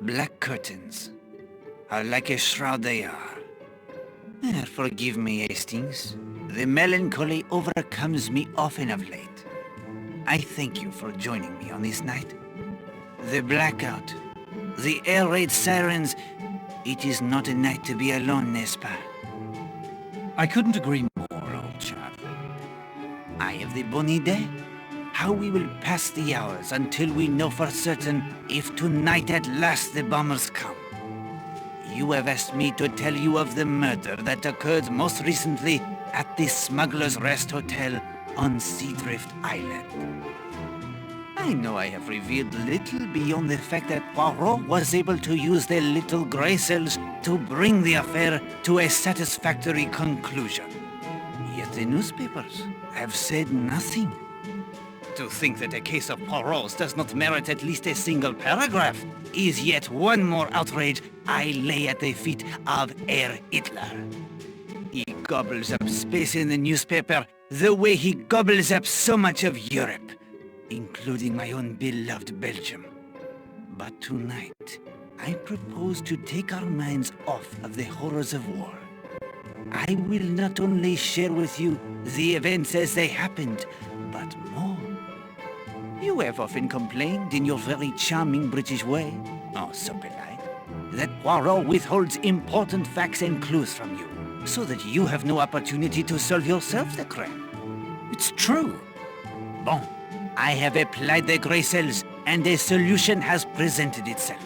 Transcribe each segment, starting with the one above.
Black curtains are like a shroud they are. Forgive me, Hastings. The melancholy overcomes me often of late. I thank you for joining me on this night. The blackout, the air raid sirens, it is not a night to be alone, n'est-ce pas? I couldn't agree more, old chap. I have the bonne idée. How we will pass the hours until we know for certain if tonight at last the bombers come. You have asked me to tell you of the murder that occurred most recently at the Smuggler's Rest Hotel on Seadrift Island. I know I have revealed little beyond the fact that Poirot was able to use the little grey cells to bring the affair to a satisfactory conclusion. Yet the newspapers have said nothing. To think that a case of Poirot's does not merit at least a single paragraph is yet one more outrage I lay at the feet of Herr Hitler. He gobbles up space in the newspaper the way he gobbles up so much of Europe, including my own beloved Belgium. But tonight, I propose to take our minds off of the horrors of war. I will not only share with you the events as they happened, but more. You have often complained in your very charming British way, oh so polite, that Poirot withholds important facts and clues from you, so that you have no opportunity to solve yourself the crime. It's true. Bon, I have applied the grey cells, and a solution has presented itself.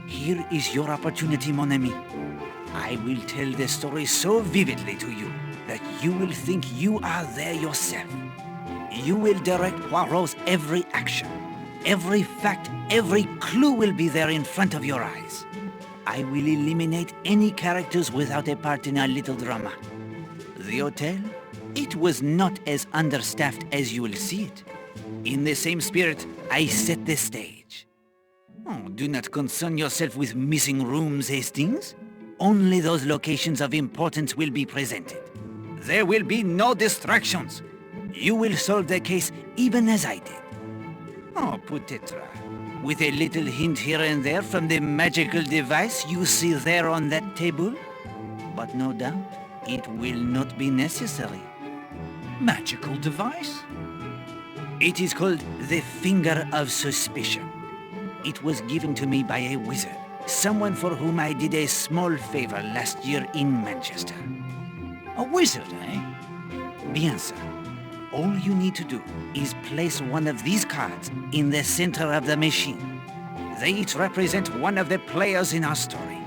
Here is your opportunity, mon ami. I will tell the story so vividly to you that you will think you are there yourself. You will direct Poirot's every action. Every fact, every clue will be there in front of your eyes. I will eliminate any characters without a part in our little drama. The hotel? It was not as understaffed as you will see it. In the same spirit, I set the stage. Oh, do not concern yourself with missing rooms, Hastings. Only those locations of importance will be presented. There will be no distractions. You will solve the case even as I did. Oh, peut-être. With a little hint here and there from the magical device you see there on that table. But no doubt, it will not be necessary. Magical device? It is called the Finger of Suspicion. It was given to me by a wizard, someone for whom I did a small favor last year in Manchester. A wizard, eh? Bien sûr. All you need to do is place one of these cards in the center of the machine. They each represent one of the players in our story.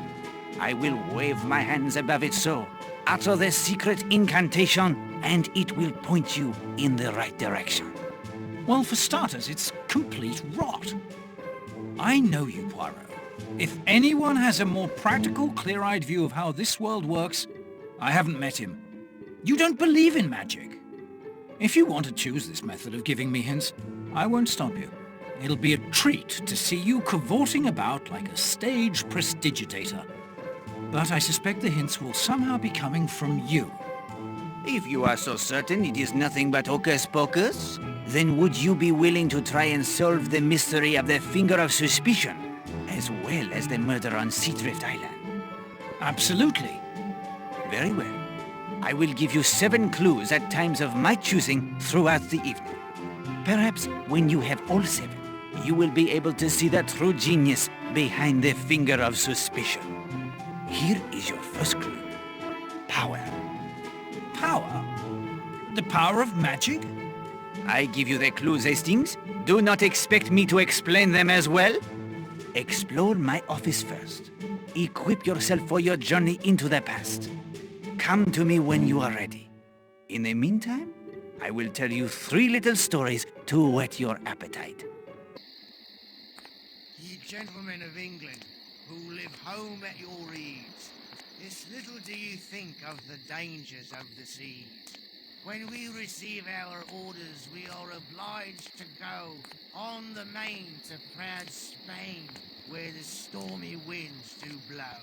I will wave my hands above it so, utter the secret incantation, and it will point you in the right direction. Well, for starters, it's complete rot. I know you, Poirot. If anyone has a more practical, clear-eyed view of how this world works, I haven't met him. You don't believe in magic. If you want to choose this method of giving me hints, I won't stop you. It'll be a treat to see you cavorting about like a stage prestidigitator. But I suspect the hints will somehow be coming from you. If you are so certain it is nothing but hocus pocus, then would you be willing to try and solve the mystery of the Finger of Suspicion, as well as the murder on Seadrift Island? Absolutely. Very well. I will give you 7 clues at times of my choosing throughout the evening. Perhaps when you have all 7, you will be able to see the true genius behind the Finger of Suspicion. Here is your first clue. Power. Power? The power of magic? I give you the clues, Hastings. Do not expect me to explain them as well. Explore my office first. Equip yourself for your journey into the past. Come to me when you are ready. In the meantime, I will tell you 3 little stories to whet your appetite. Ye gentlemen of England, who live home at your ease, this little do you think of the dangers of the seas. When we receive our orders, we are obliged to go on the main to proud Spain, where the stormy winds do blow.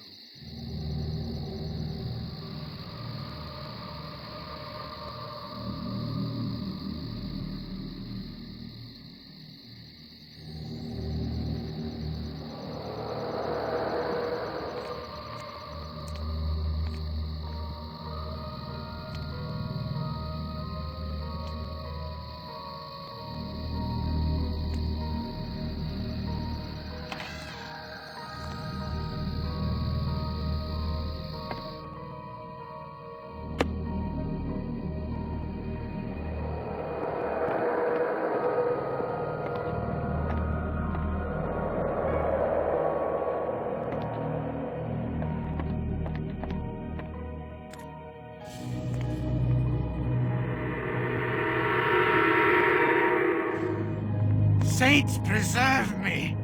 saints preserve me!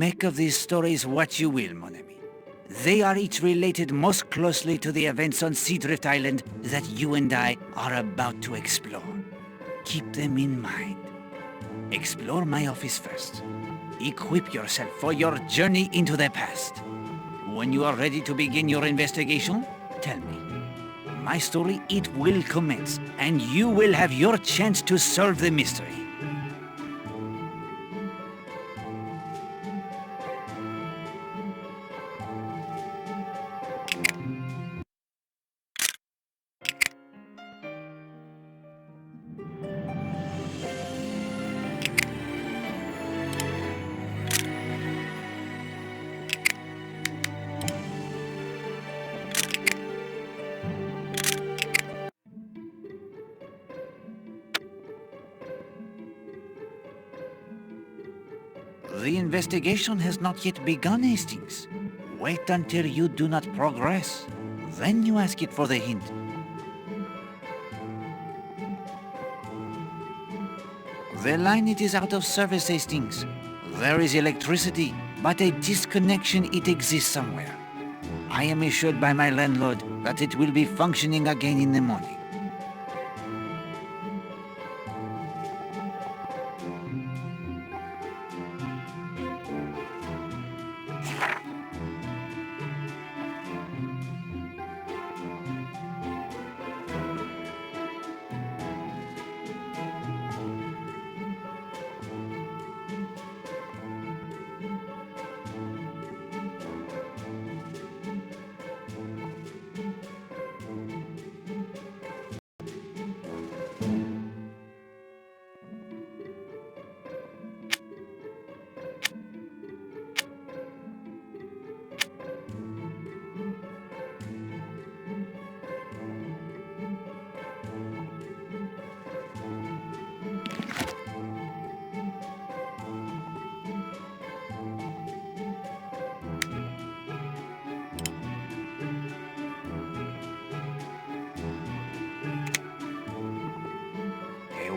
Make of these stories what you will, mon ami. They are each related most closely to the events on Seadrift Island that you and I are about to explore. Keep them in mind. Explore my office first. Equip yourself for your journey into the past. When you are ready to begin your investigation, tell me. My story, it will commence, and you will have your chance to solve the mystery. The investigation has not yet begun, Hastings. Wait until you do not progress. Then you ask it for the hint. The line, it is out of service, Hastings. There is electricity, but a disconnection, it exists somewhere. I am assured by my landlord that it will be functioning again in the morning.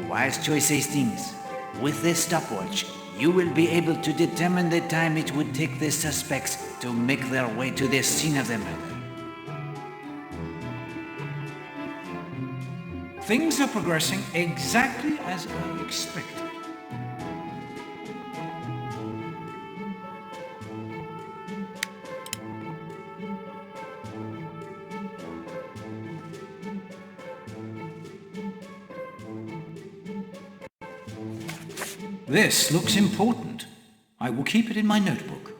Wise choice, Hastings. With this stopwatch, you will be able to determine the time it would take the suspects to make their way to the scene of the murder. Things are progressing exactly as I expected. This looks important. I will keep it in my notebook.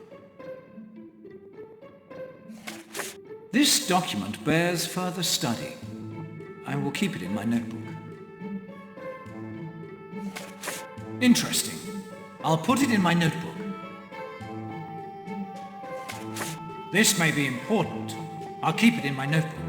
This document bears further study. I will keep it in my notebook. Interesting. I'll put it in my notebook. This may be important. I'll keep it in my notebook.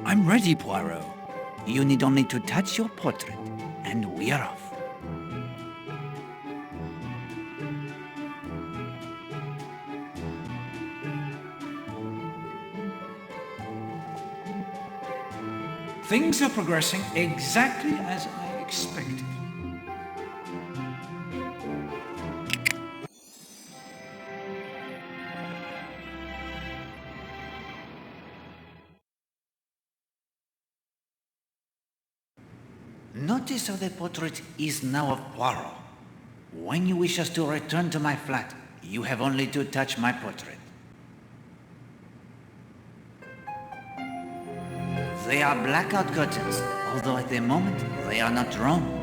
I'm ready, Poirot. You need only to touch your portrait, and we are off. Things are progressing exactly as I expected. Notice how the portrait is now of Poirot. When you wish us to return to my flat, you have only to touch my portrait. They are blackout curtains, although at the moment they are not drawn.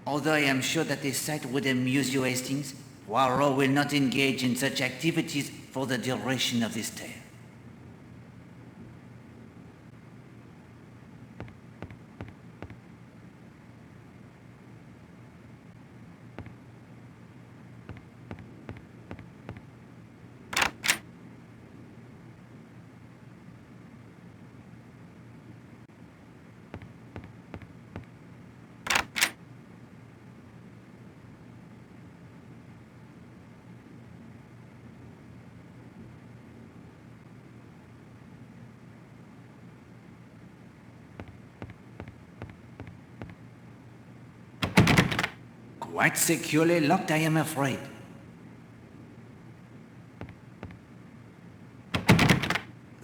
Although I am sure that this sight would amuse you, Hastings, Poirot will not engage in such activities for the duration of this tale. Quite securely locked, I am afraid.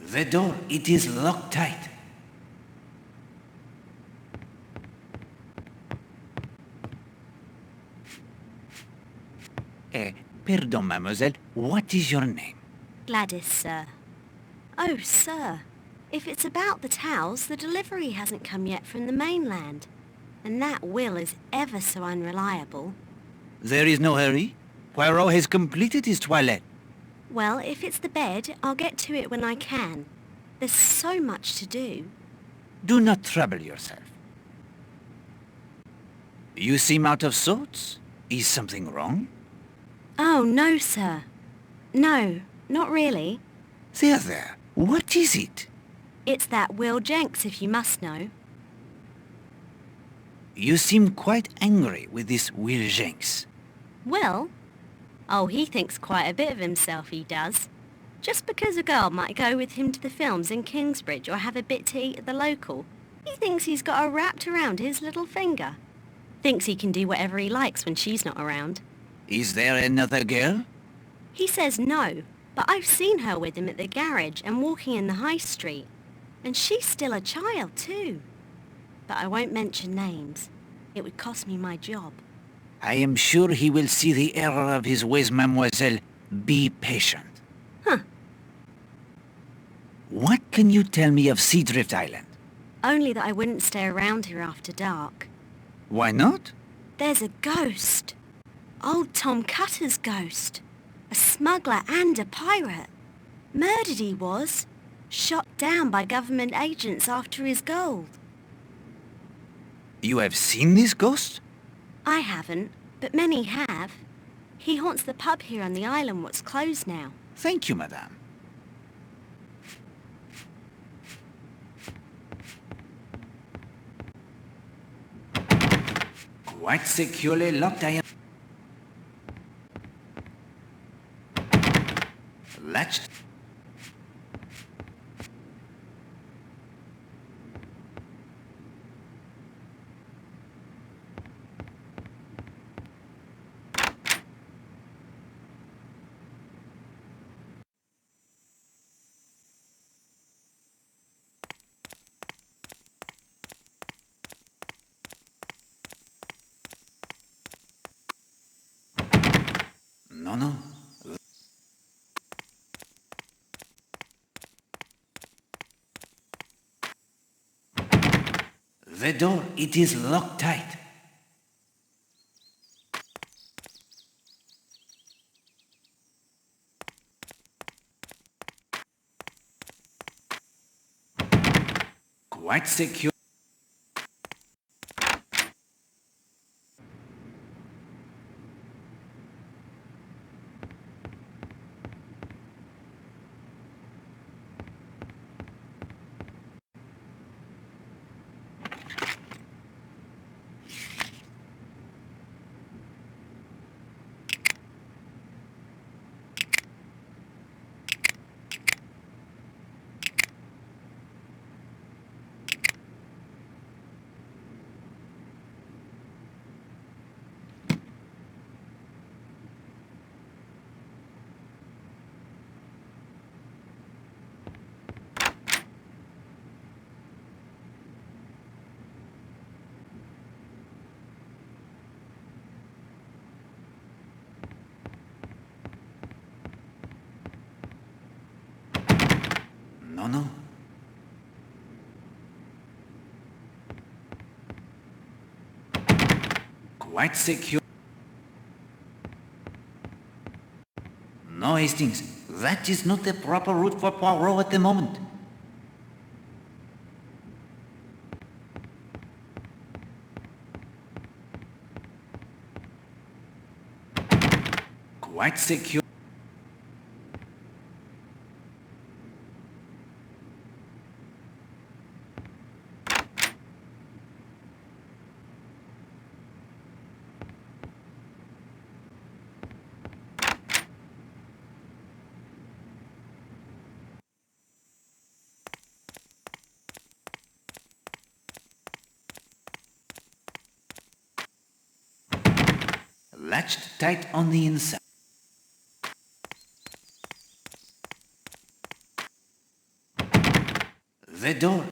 The door, it is locked tight. Pardon, mademoiselle. What is your name? Gladys, sir. Oh, sir. If it's about the towels, the delivery hasn't come yet from the mainland. And that Will is ever so unreliable. There is no hurry. Poirot has completed his toilette. Well, if it's the bed, I'll get to it when I can. There's so much to do. Do not trouble yourself. You seem out of sorts. Is something wrong? Oh, no, sir. No, not really. There. What is it? It's that Will Jenks, if you must know. You seem quite angry with this Will Jenks. Will? Oh, he thinks quite a bit of himself, he does. Just because a girl might go with him to the films in Kingsbridge or have a bit to eat at the local, he thinks he's got her wrapped around his little finger. Thinks he can do whatever he likes when she's not around. Is there another girl? He says no, but I've seen her with him at the garage and walking in the high street. And she's still a child too. But I won't mention names. It would cost me my job. I am sure he will see the error of his ways, mademoiselle. Be patient. Huh. What can you tell me of Seadrift Island? Only that I wouldn't stay around here after dark. Why not? There's a ghost. Old Tom Cutter's ghost. A smuggler and a pirate. Murdered he was. Shot down by government agents after his gold. You have seen this ghost? I haven't, but many have. He haunts the pub here on the island what's closed now. Thank you, madame. Quite securely locked, I am. Latched. No. The door, it is locked tight. Quite secure. No. Quite secure. No, Hastings. That is not the proper route for Poirot at the moment. Quite secure. Latched tight on the inside. The door.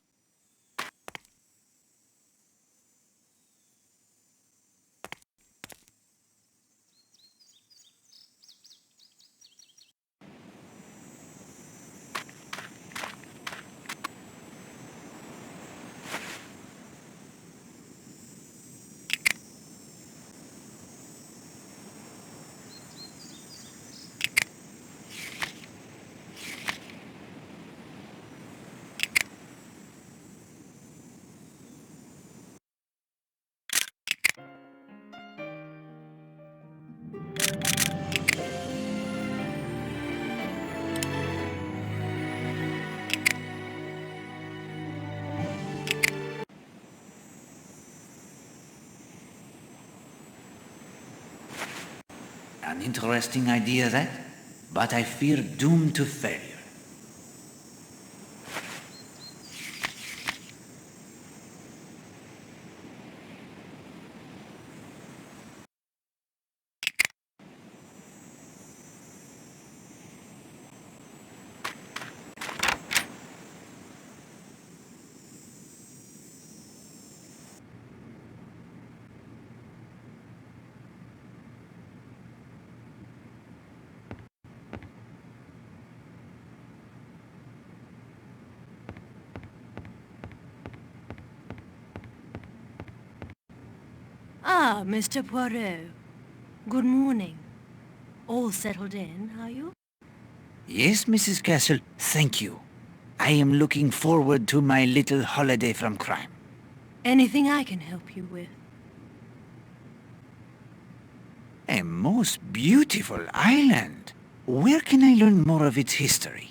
interesting idea, that, but I fear doomed to failure. Ah, Mr. Poirot. Good morning. All settled in, are you? Yes, Mrs. Castle, thank you. I am looking forward to my little holiday from crime. Anything I can help you with? A most beautiful island. Where can I learn more of its history?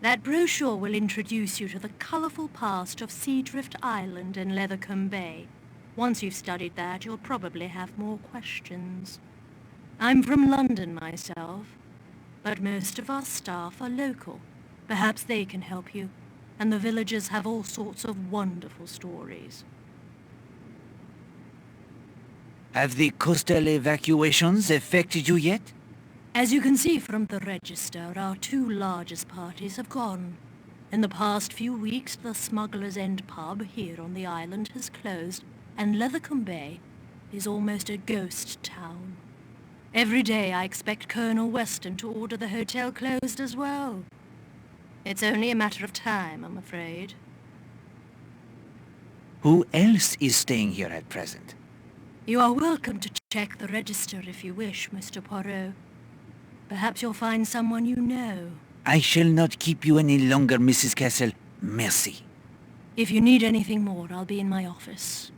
That brochure will introduce you to the colourful past of Seadrift Island and Lethercombe Bay. Once you've studied that, you'll probably have more questions. I'm from London myself, but most of our staff are local. Perhaps they can help you, and the villagers have all sorts of wonderful stories. Have the coastal evacuations affected you yet? As you can see from the register, our two largest parties have gone. In the past few weeks, the Smuggler's End pub here on the island has closed, and Lethercombe Bay is almost a ghost town. Every day I expect Colonel Weston to order the hotel closed as well. It's only a matter of time, I'm afraid. Who else is staying here at present? You are welcome to check the register if you wish, Mr. Poirot. Perhaps you'll find someone you know. I shall not keep you any longer, Mrs. Castle. Merci. If you need anything more, I'll be in my office.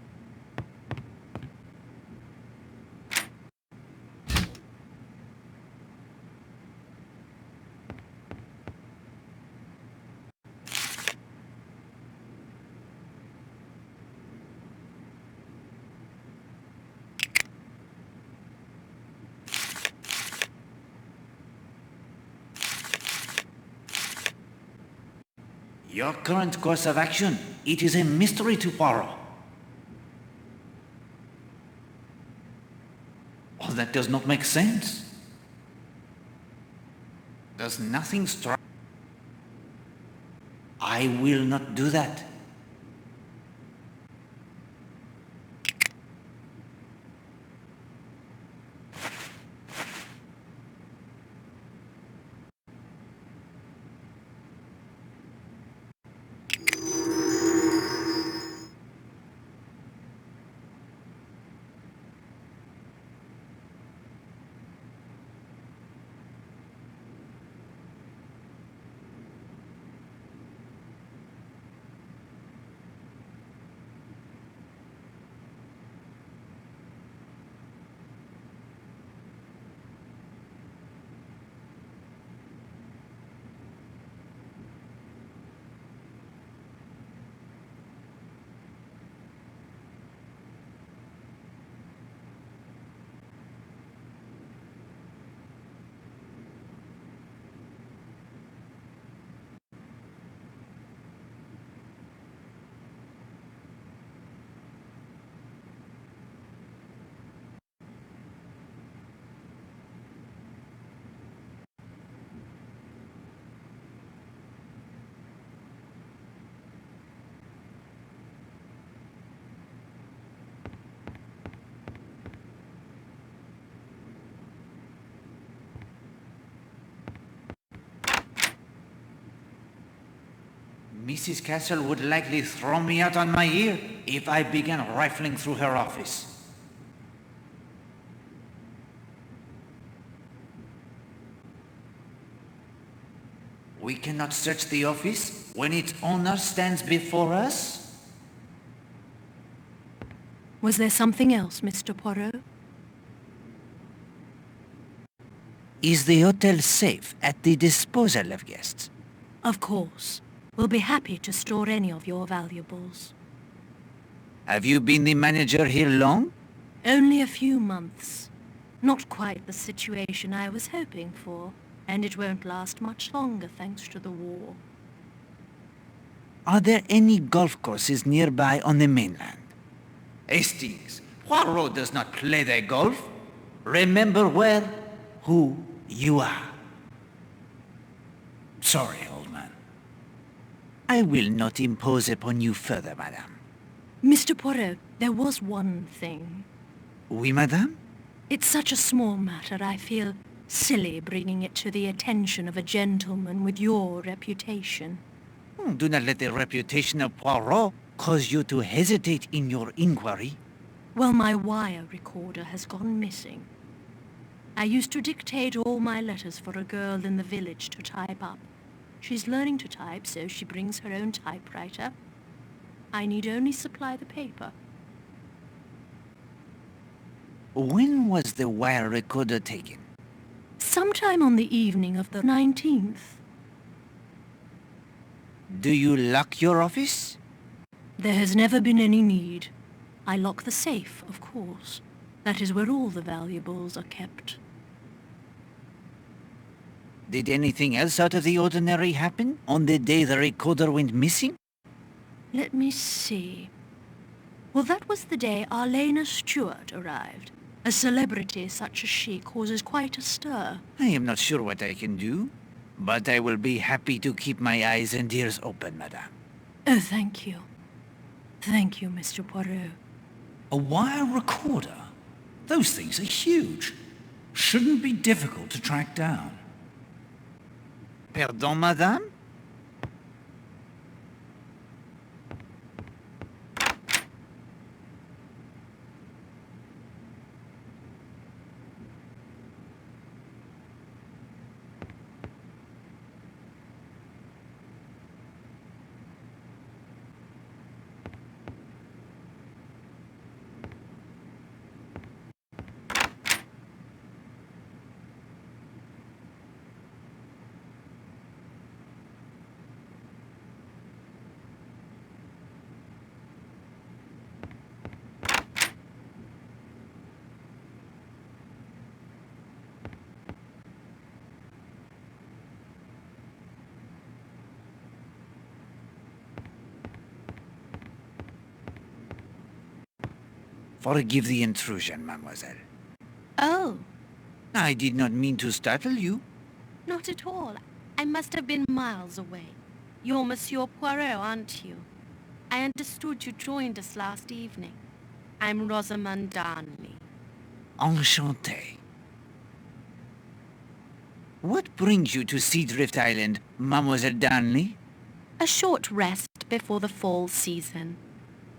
Your current course of action, it is a mystery to Poirot. Oh, that does not make sense. Does nothing strike? I will not do that. Mrs. Castle would likely throw me out on my ear if I began rifling through her office. We cannot search the office when its owner stands before us? Was there something else, Mr. Poirot? Is the hotel safe at the disposal of guests? Of course. We'll be happy to store any of your valuables. Have you been the manager here long? Only a few months. Not quite the situation I was hoping for, and it won't last much longer thanks to the war. Are there any golf courses nearby on the mainland? Hastings, Poirot does not play the golf. Remember who you are. Sorry, old man. I will not impose upon you further, madame. Mr. Poirot, there was one thing. Oui, madame? It's such a small matter, I feel silly bringing it to the attention of a gentleman with your reputation. Do not let the reputation of Poirot cause you to hesitate in your inquiry. Well, my wire recorder has gone missing. I used to dictate all my letters for a girl in the village to type up. She's learning to type, so she brings her own typewriter. I need only supply the paper. When was the wire recorder taken? Sometime on the evening of the 19th. Do you lock your office? There has never been any need. I lock the safe, of course. That is where all the valuables are kept. Did anything else out of the ordinary happen on the day the recorder went missing? Let me see. Well, that was the day Arlena Stewart arrived. A celebrity such as she causes quite a stir. I am not sure what I can do, but I will be happy to keep my eyes and ears open, madame. Oh, thank you. Thank you, Mr. Poirot. A wire recorder? Those things are huge. Shouldn't be difficult to track down. Pardon, madame? Forgive the intrusion, mademoiselle. Oh, I did not mean to startle you. not at all. I must have been miles away. You're Monsieur Poirot, aren't you? I understood you joined us last evening. I'm Rosamund Darnley. Enchanté. What brings you to Seadrift Island, Mademoiselle Darnley? A short rest before the fall season.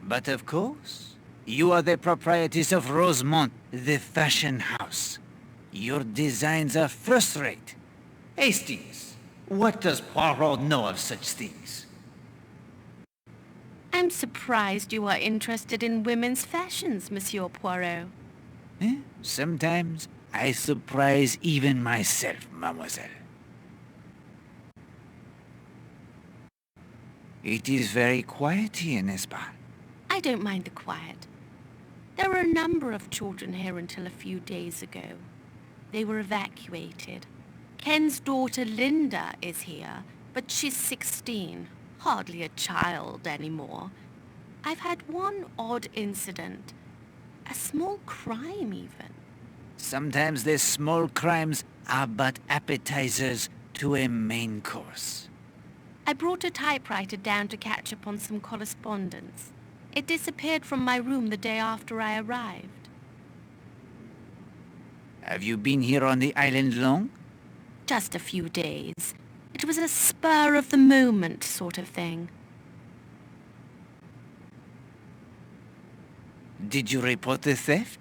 But of course, you are the proprietress of Rosemont, the fashion house. Your designs are first-rate. Hastings, what does Poirot know of such things? I'm surprised you are interested in women's fashions, Monsieur Poirot. Sometimes I surprise even myself, mademoiselle. It is very quiet here, n'est-ce pas? I don't mind the quiet. There were a number of children here until a few days ago. They were evacuated. Ken's daughter Linda is here, but she's 16. Hardly a child anymore. I've had one odd incident. A small crime, even. Sometimes the small crimes are but appetizers to a main course. I brought a typewriter down to catch up on some correspondence. It disappeared from my room the day after I arrived. Have you been here on the island long? Just a few days. It was a spur-of-the-moment sort of thing. Did you report the theft?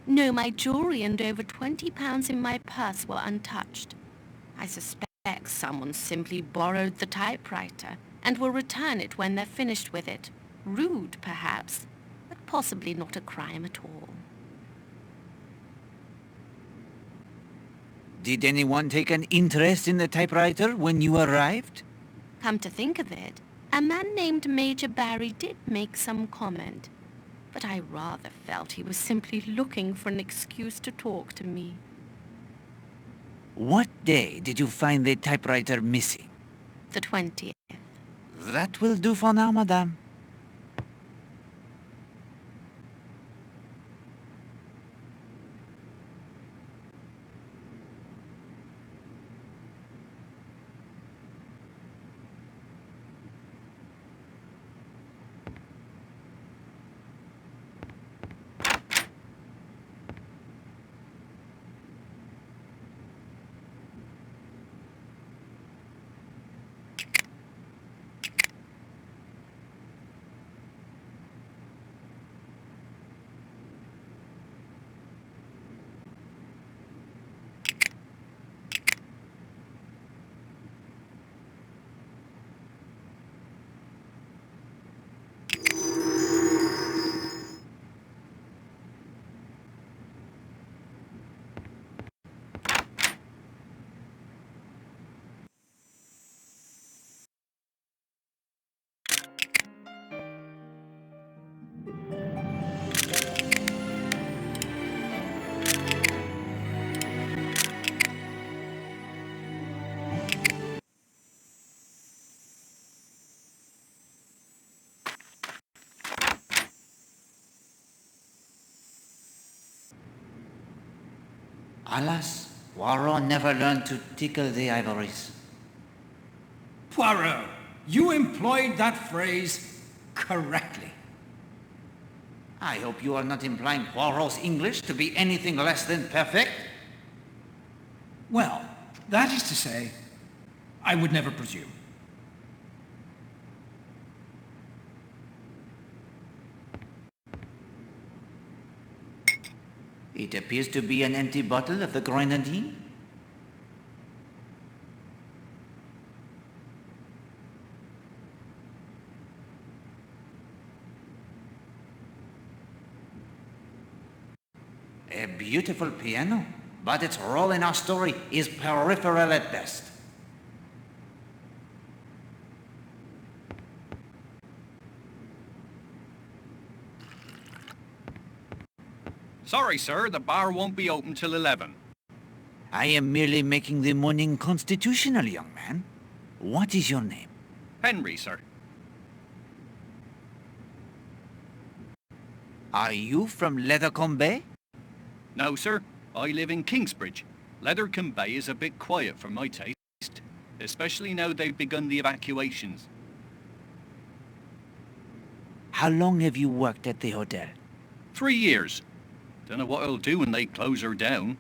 No, my jewelry and over £20 in my purse were untouched. I suspect someone simply borrowed the typewriter and will return it when they're finished with it. Rude, perhaps, but possibly not a crime at all. Did anyone take an interest in the typewriter when you arrived? Come to think of it, a man named Major Barry did make some comment. but I rather felt he was simply looking for an excuse to talk to me. What day did you find the typewriter missing? The 20th. That will do for now, madame. Alas, Poirot never learned to tickle the ivories. Poirot, you employed that phrase correctly. I hope you are not implying Poirot's English to be anything less than perfect. Well, that is to say, I would never presume. It appears to be an empty bottle of the grenadine. A beautiful piano, but its role in our story is peripheral at best. Sorry, sir, the bar won't be open till 11. I am merely making the morning constitutional, young man. What is your name? Henry, sir. Are you from Leathercombe Bay? No, sir. I live in Kingsbridge. Lethercombe Bay is a bit quiet for my taste, especially now they've begun the evacuations. How long have you worked at the hotel? 3 years. Don't know what I'll do when they close her down.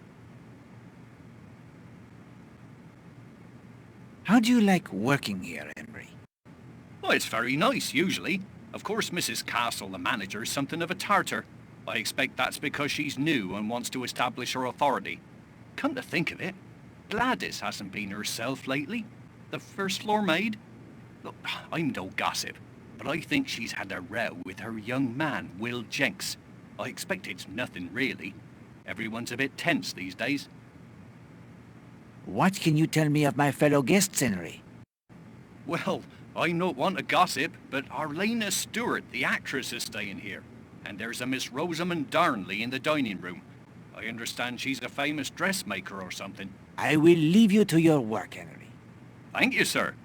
How do you like working here, Henry? Well, it's very nice, usually. Of course, Mrs. Castle, the manager, is something of a tartar. I expect that's because she's new and wants to establish her authority. Come to think of it, Gladys hasn't been herself lately. The first floor maid. Look, I'm no gossip, but I think she's had a row with her young man, Will Jenks. I expect it's nothing really. Everyone's a bit tense these days. What can you tell me of my fellow guests, Henry? Well, I'm not one to gossip, but Arlena Stewart, the actress, is staying here. And there's a Miss Rosamond Darnley in the dining room. I understand she's a famous dressmaker or something. I will leave you to your work, Henry. Thank you, sir.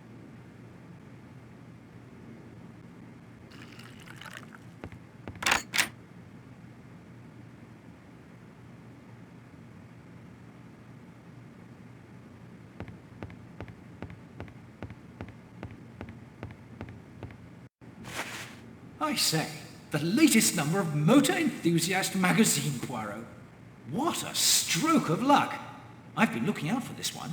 I say, the latest number of Motor Enthusiast magazine, Poirot. What a stroke of luck. I've been looking out for this one.